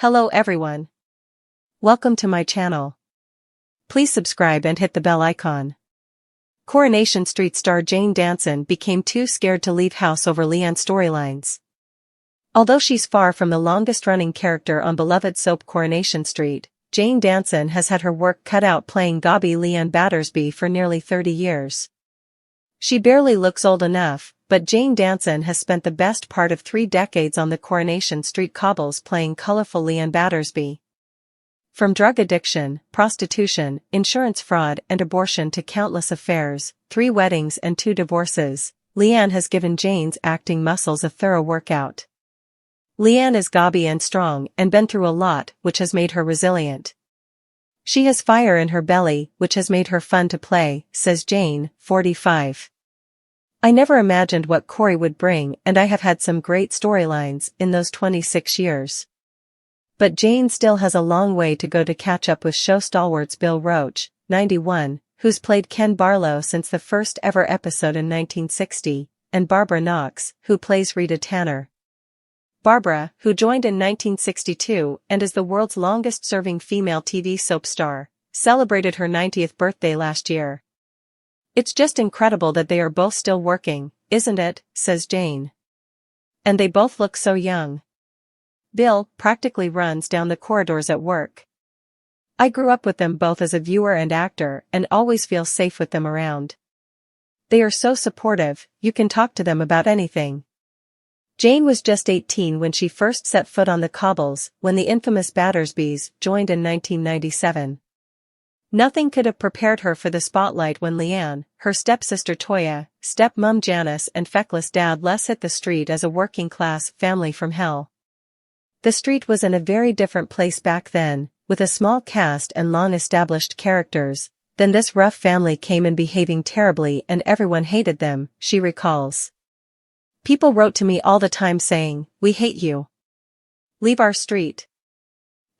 Hello everyone. Welcome to my channel. Please subscribe and hit the bell icon. Coronation Street star Jane Danson became too scared to leave house over Leanne storylines. Although she's far from the longest-running character on beloved soap Coronation Street, Jane Danson has had her work cut out playing gobby Leanne Battersby for nearly 30 years. She barely looks old enough, but Jane Danson has spent the best part of 3 decades on the Coronation Street cobbles playing colorful Leanne Battersby. From drug addiction, prostitution, insurance fraud and abortion to countless affairs, 3 weddings and 2 divorces, Leanne has given Jane's acting muscles a thorough workout. Leanne is gobby and strong and been through a lot, which has made her resilient. She has fire in her belly, which has made her fun to play, says Jane, 45. I never imagined what Corey would bring, and I have had some great storylines in those 26 years. But Jane still has a long way to go to catch up with show stalwarts Bill Roach, 91, who's played Ken Barlow since the first ever episode in 1960, and Barbara Knox, who plays Rita Tanner. Barbara, who joined in 1962 and is the world's longest-serving female TV soap star, celebrated her 90th birthday last year. It's just incredible that they are both still working, isn't it, says Jane. And they both look so young. Bill practically runs down the corridors at work. I grew up with them both as a viewer and actor and always feel safe with them around. They are so supportive, you can talk to them about anything. Jane was just 18 when she first set foot on the cobbles, when the infamous Battersbys joined in 1997. Nothing could have prepared her for the spotlight when Leanne, her stepsister Toya, stepmom Janice and feckless dad Les hit the street as a working-class family from hell. The street was in a very different place back then, with a small cast and long-established characters. Then this rough family came in behaving terribly and everyone hated them, she recalls. People wrote to me all the time saying, "We hate you. Leave our street."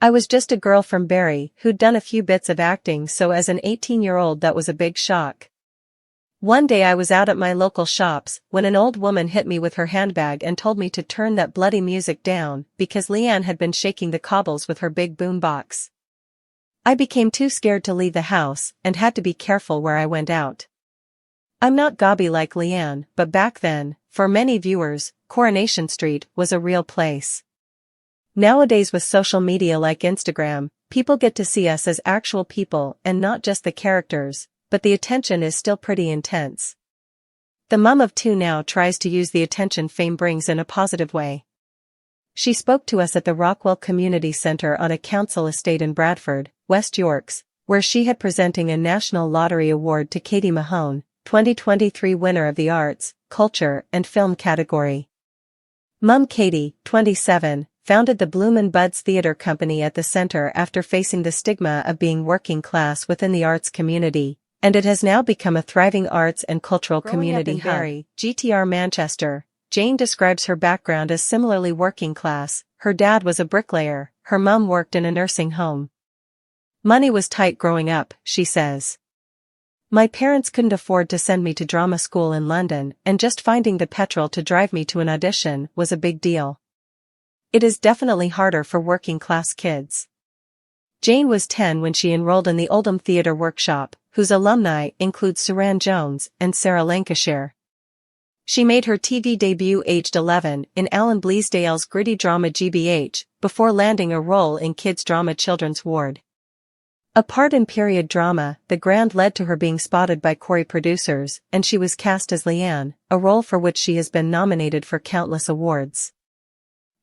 I was just a girl from Barrie who'd done a few bits of acting, so as an 18-year-old that was a big shock. One day I was out at my local shops when an old woman hit me with her handbag and told me to turn that bloody music down because Leanne had been shaking the cobbles with her big boombox. I became too scared to leave the house and had to be careful where I went out. I'm not gobby like Leanne, but back then, for many viewers, Coronation Street was a real place. Nowadays with social media like Instagram, people get to see us as actual people and not just the characters, but the attention is still pretty intense. The mum of 2 now tries to use the attention fame brings in a positive way. She spoke to us at the Rockwell Community Center on a council estate in Bradford, West Yorks, where she had presenting a National Lottery Award to Katie Mahone, 2023 winner of the Arts, Culture and Film category. Mum Katie, 27, founded the Bloom and Buds Theatre Company at the center after facing the stigma of being working class within the arts community, and it has now become a thriving arts and cultural community hub. Barrie, GTR Manchester, Jane describes her background as similarly working class. Her dad was a bricklayer, her mum worked in a nursing home. Money was tight growing up, she says. My parents couldn't afford to send me to drama school in London, and just finding the petrol to drive me to an audition was a big deal. It is definitely harder for working-class kids. Jane was 10 when she enrolled in the Oldham Theatre Workshop, whose alumni include Suran Jones and Sarah Lancashire. She made her TV debut aged 11 in Alan Bleasdale's gritty drama GBH, before landing a role in kids' drama Children's Ward. A part in period drama, The Grand led to her being spotted by Corey producers, and she was cast as Leanne, a role for which she has been nominated for countless awards.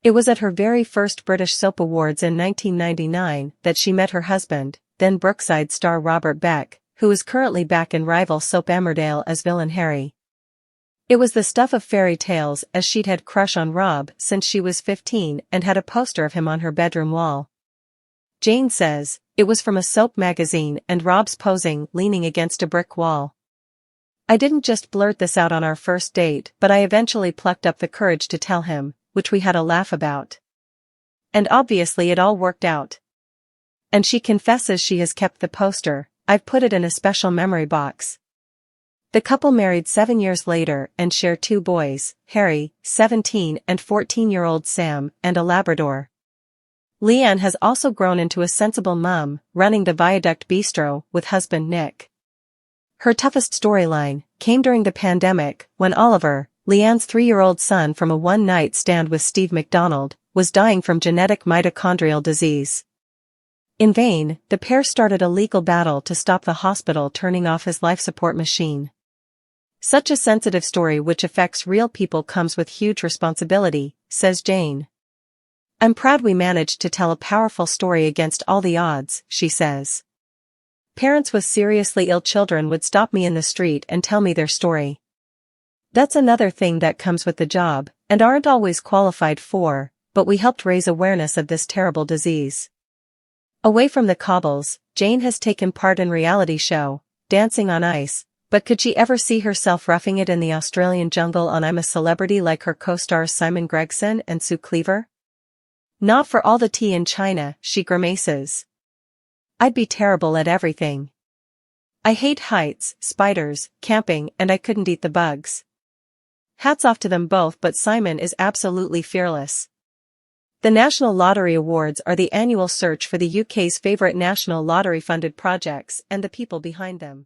It was at her very first British Soap Awards in 1999 that she met her husband, then Brookside star Robert Beck, who is currently back in rival soap Emmerdale as villain Harry. It was the stuff of fairy tales, as she'd had crush on Rob since she was 15 and had a poster of him on her bedroom wall. Jane says, "It was from a soap magazine and Rob's posing leaning against a brick wall. I didn't just blurt this out on our first date, but I eventually plucked up the courage to tell him, which we had a laugh about. And obviously it all worked out." And she confesses she has kept the poster. "I've put it in a special memory box." The couple married 7 years later and share 2 boys, Harry, 17 and 14-year-old Sam, and a Labrador. Leanne has also grown into a sensible mum, running the Viaduct Bistro with husband Nick. Her toughest storyline came during the pandemic, when Oliver, Leanne's 3-year-old son from a one-night stand with Steve McDonald, was dying from genetic mitochondrial disease. In vain, the pair started a legal battle to stop the hospital turning off his life support machine. Such a sensitive story which affects real people comes with huge responsibility, says Jane. I'm proud we managed to tell a powerful story against all the odds, she says. Parents with seriously ill children would stop me in the street and tell me their story. That's another thing that comes with the job, and aren't always qualified for, but we helped raise awareness of this terrible disease. Away from the cobbles, Jane has taken part in reality show, Dancing on Ice, but could she ever see herself roughing it in the Australian jungle on I'm a Celebrity like her co-stars Simon Gregson and Sue Cleaver? Not for all the tea in China, she grimaces. I'd be terrible at everything. I hate heights, spiders, camping, and I couldn't eat the bugs. Hats off to them both, but Simon is absolutely fearless. The National Lottery Awards are the annual search for the UK's favourite national lottery-funded projects and the people behind them.